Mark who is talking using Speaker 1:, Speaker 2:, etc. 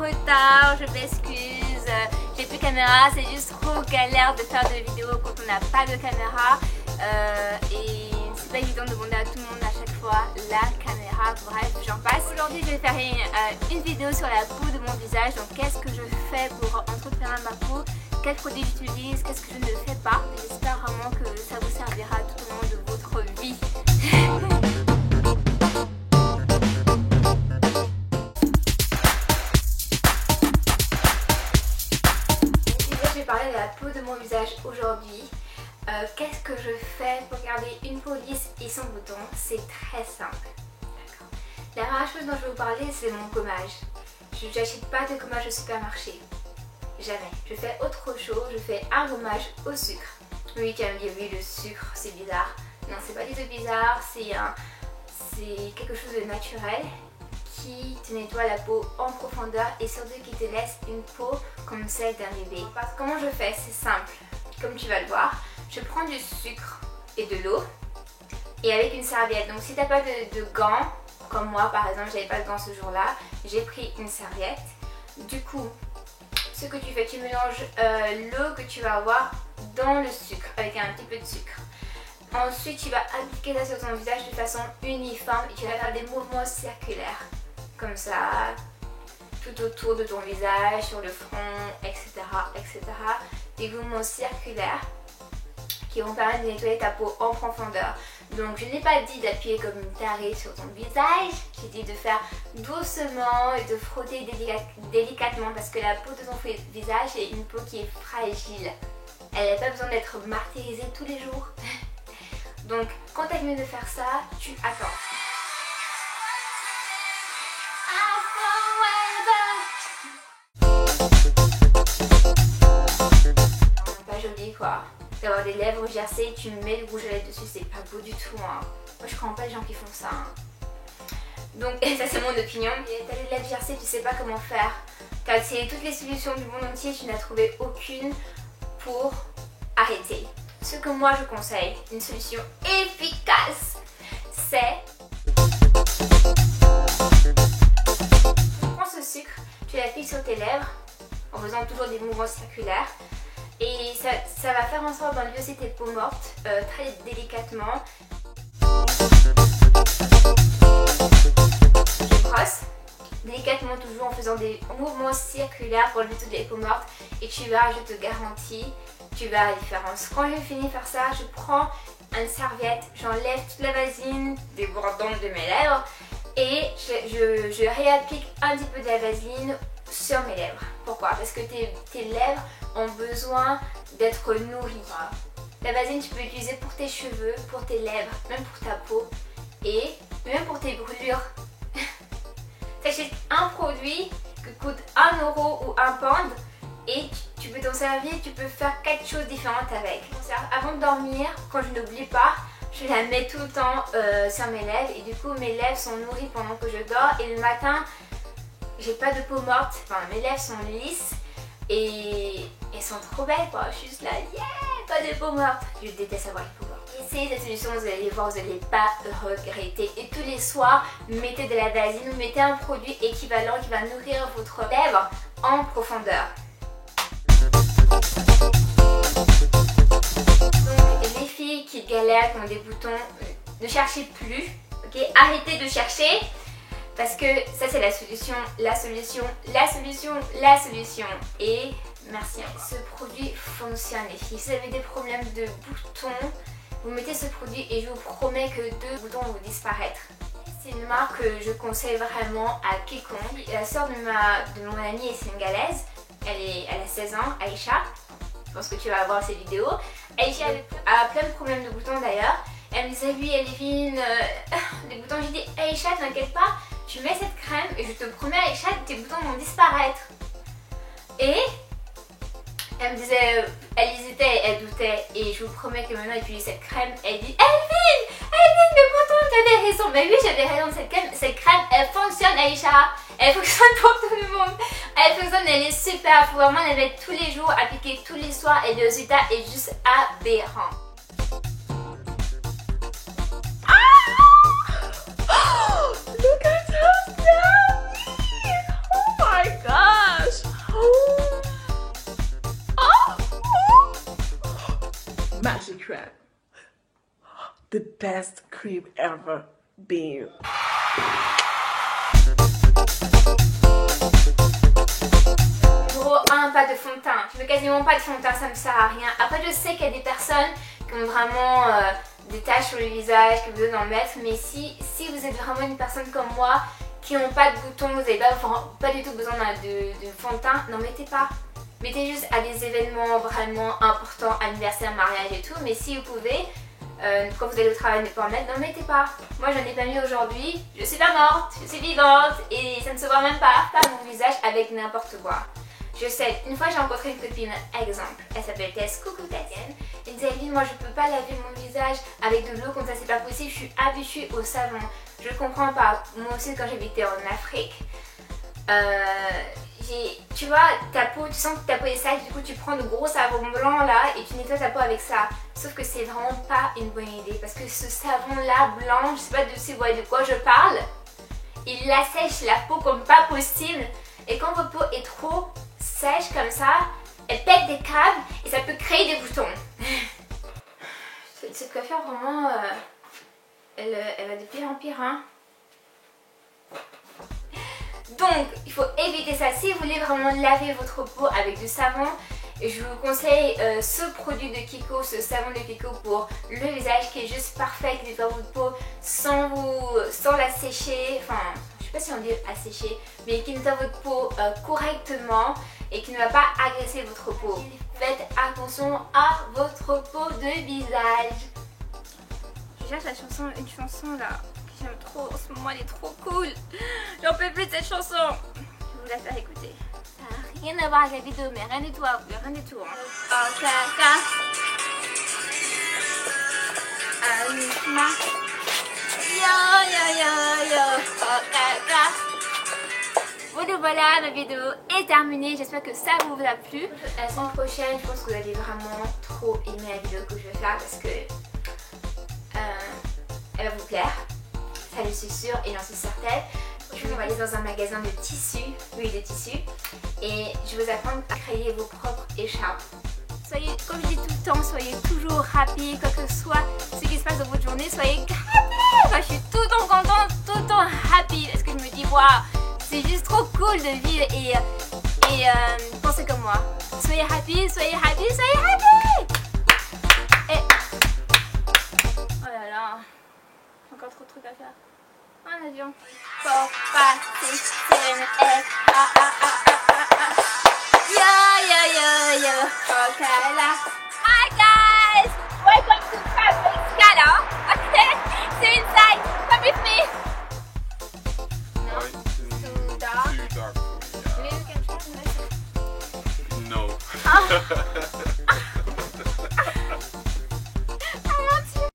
Speaker 1: retard, je m'excuse. J'ai plus de caméra, c'est juste trop galère de faire des vidéos quand on n'a pas de caméra. Et c'est pas évident de demander à tout le monde à chaque fois la caméra. Bref, j'en passe. Aujourd'hui, je vais faire une vidéo sur la peau de mon visage. Donc, qu'est-ce que je fais pour entretenir ma peau, quels produits j'utilise, qu'est-ce que je ne fais pas. J'espère vraiment que ça vous servira tout au long de votre vie. Je vais parler de la peau de mon visage aujourd'hui. Qu'est-ce que je fais pour garder une peau lisse et sans boutons? C'est très simple. La première chose dont je vais vous parler, c'est mon gommage. Je n'achète pas de gommage au supermarché. Jamais. Je fais autre chose, je fais un gommage au sucre. Oui, tu vas me dire, oui, le sucre, c'est bizarre. Non, c'est pas du tout bizarre, c'est quelque chose de naturel qui te nettoie la peau en profondeur et surtout qui te laisse une peau comme celle d'un bébé. Comment je fais? C'est simple. Comme tu vas le voir, je prends du sucre et de l'eau et avec une serviette. Donc si tu n'as pas de gants, comme moi par exemple, j'avais pas de gants ce jour-là, j'ai pris une serviette. Du coup, ce que tu fais, tu mélanges l'eau que tu vas avoir dans le sucre avec un petit peu de sucre. Ensuite, tu vas appliquer ça sur ton visage de façon uniforme et tu vas faire des mouvements circulaires comme ça, tout autour de ton visage, sur le front, etc. etc. Des mouvements circulaires qui vont permettre de nettoyer ta peau en profondeur. Donc je n'ai pas dit d'appuyer comme une tarée sur ton visage, j'ai dit de faire doucement et de frotter délicatement parce que la peau de ton visage est une peau qui est fragile. Elle n'a pas besoin d'être martyrisée tous les jours. Donc quand tu as mieux de faire ça, tu attends. Pas joli quoi. D'avoir des lèvres gercées, tu mets le rouge à lèvres dessus, c'est pas beau du tout. Hein. Moi je comprends pas les gens qui font ça. Hein. Donc ça c'est mon opinion. T'as les lèvres gercées, tu sais pas comment faire. T'as essayé toutes les solutions du monde entier, tu n'as trouvé aucune pour arrêter. Ce que moi je conseille, une solution efficace, c'est... Tu prends ce sucre, tu l'appliques sur tes lèvres en faisant toujours des mouvements circulaires. Et ça va faire en sorte d'enlever aussi tes peaux mortes très délicatement. Je brosse délicatement toujours en faisant des mouvements circulaires pour enlever toutes les peaux mortes. Et tu vas, je te garantis, tu verras la différence. Quand j'ai fini de faire ça, je prends une serviette, j'enlève toute la vaseline débordante de mes lèvres et je réapplique un petit peu de la vaseline sur mes lèvres. Pourquoi? Parce que tes lèvres ont besoin d'être nourries. La vaseline tu peux l'utiliser pour tes cheveux, pour tes lèvres, même pour ta peau et même pour tes brûlures. T'achètes un produit qui coûte 1 € ou 1 pound et tu peux t'en servir, tu peux faire 4 choses différentes avec. Avant de dormir, quand je n'oublie pas, je la mets tout le temps sur mes lèvres et du coup mes lèvres sont nourries pendant que je dors et le matin j'ai pas de peau morte, enfin mes lèvres sont lisses et elles sont trop belles quoi, je suis juste là, yeah, pas de peau morte. Je déteste avoir les peaux mortes. Essayez cette solution, vous allez voir, vous n'allez pas regretter. Et tous les soirs, mettez de la vaseline ou mettez un produit équivalent qui va nourrir votre lèvre en profondeur. Donc les filles qui galèrent, qui ont des boutons, ne cherchez plus, ok? Arrêtez de chercher. Parce que ça c'est la solution, la solution, la solution, la solution. Et merci. Ce produit fonctionne les filles. Si vous avez des problèmes de boutons, vous mettez ce produit et je vous promets que 2 boutons vont disparaître. C'est une marque que je conseille vraiment à quiconque. La soeur de mon amie est sénégalaise. Elle a 16 ans, Aïcha. Je pense que tu vas voir ses vidéos. Aïcha a plein de problèmes de boutons d'ailleurs. Elle me disait oui Elvin, des boutons. J'ai dit Aïcha t'inquiète pas. Tu mets cette crème et je te promets Aïcha, tes boutons vont disparaître. Et elle me disait, elle hésitait, elle doutait et je vous promets que maintenant elle utilise cette crème. Elle dit Elvin, mes boutons, t'avais raison. Mais oui j'avais raison, cette crème elle fonctionne Aïcha. Elle fonctionne pour tout le monde. Elle fonctionne, elle est super. Faut vraiment la mettre tous les jours, appliquer tous les soirs et le résultat est juste aberrant.
Speaker 2: Look at how yummy! Oh my god! best cream ever been.
Speaker 1: Numéro 1, pas de fond de teint. Je veux quasiment pas de fond de teint, ça me sert à rien. Après, je sais qu'il y a des personnes qui ont vraiment des taches sur le visage, qui ont besoin d'en mettre, mais si vous êtes vraiment une personne comme moi, qui n'ont pas de boutons, vous n'avez pas du tout besoin de fond de teint, n'en mettez pas. Mettez juste à des événements vraiment importants, anniversaire, mariage et tout, mais si vous pouvez, quand vous allez au travail ne pas en mettre, n'en mettez pas. Moi j'en ai pas mis aujourd'hui, je suis pas morte, je suis vivante et ça ne se voit même pas mon visage avec n'importe quoi. Je sais, une fois j'ai rencontré une copine, exemple, elle s'appelle Tess, coucou Tessienne, elle disait Aline, moi je peux pas laver mon visage avec de l'eau comme ça, c'est pas possible, je suis habituée au savon. Je comprends pas, moi aussi quand j'habitais en Afrique, tu vois, ta peau, tu sens que ta peau est sale, du coup tu prends de gros savon blanc là et tu nettoies ta peau avec ça. Sauf que c'est vraiment pas une bonne idée parce que ce savon là blanc, je sais pas si vous voyez de quoi je parle, il assèche la peau comme pas possible et quand votre peau est trop sèche comme ça, elle pète des câbles et ça peut créer des boutons. Cette coiffure vraiment, elle va de pire en pire hein. Donc, il faut éviter ça. Si vous voulez vraiment laver votre peau avec du savon, je vous conseille ce produit de Kiko, ce savon de Kiko pour le visage qui est juste parfait, qui nettoie votre peau sans la sécher, enfin, je sais pas si on dit assécher, mais qui nettoie votre peau correctement et qui ne va pas agresser votre peau. Faites attention à votre peau de visage. Je cherche une chanson là. J'aime trop, en ce moment elle est trop cool. J'en peux plus de cette chanson. Je vais vous la faire écouter. Ça n'a rien à voir avec la vidéo, mais rien du tout, rien du tout. Hein. Oh, caca. Alima. Yo, yo, yo, yo. Oh, caca. Voilà, ma vidéo est terminée. J'espère que ça vous a plu. La semaine prochaine, je pense que vous allez vraiment trop aimer la vidéo que je vais faire parce que elle va vous plaire. Ça je suis sûre et j'en suis certaine. Je vais vous aller dans un magasin de tissus, oui de tissus, et je vais vous apprendre à créer vos propres écharpes. Soyez, comme je dis tout le temps, soyez toujours happy, quoi que soit ce qui se passe dans votre journée, soyez happy. Moi je suis tout le temps contente, tout le temps happy, parce que je me dis waouh, c'est juste trop cool de vivre et pensez comme moi. Soyez happy, soyez happy, soyez happy. Et... oh là là, encore trop de trucs à faire. En avion. Yo yo yo yo. Okay là. Hi guys. Welcome to Fabric Scala.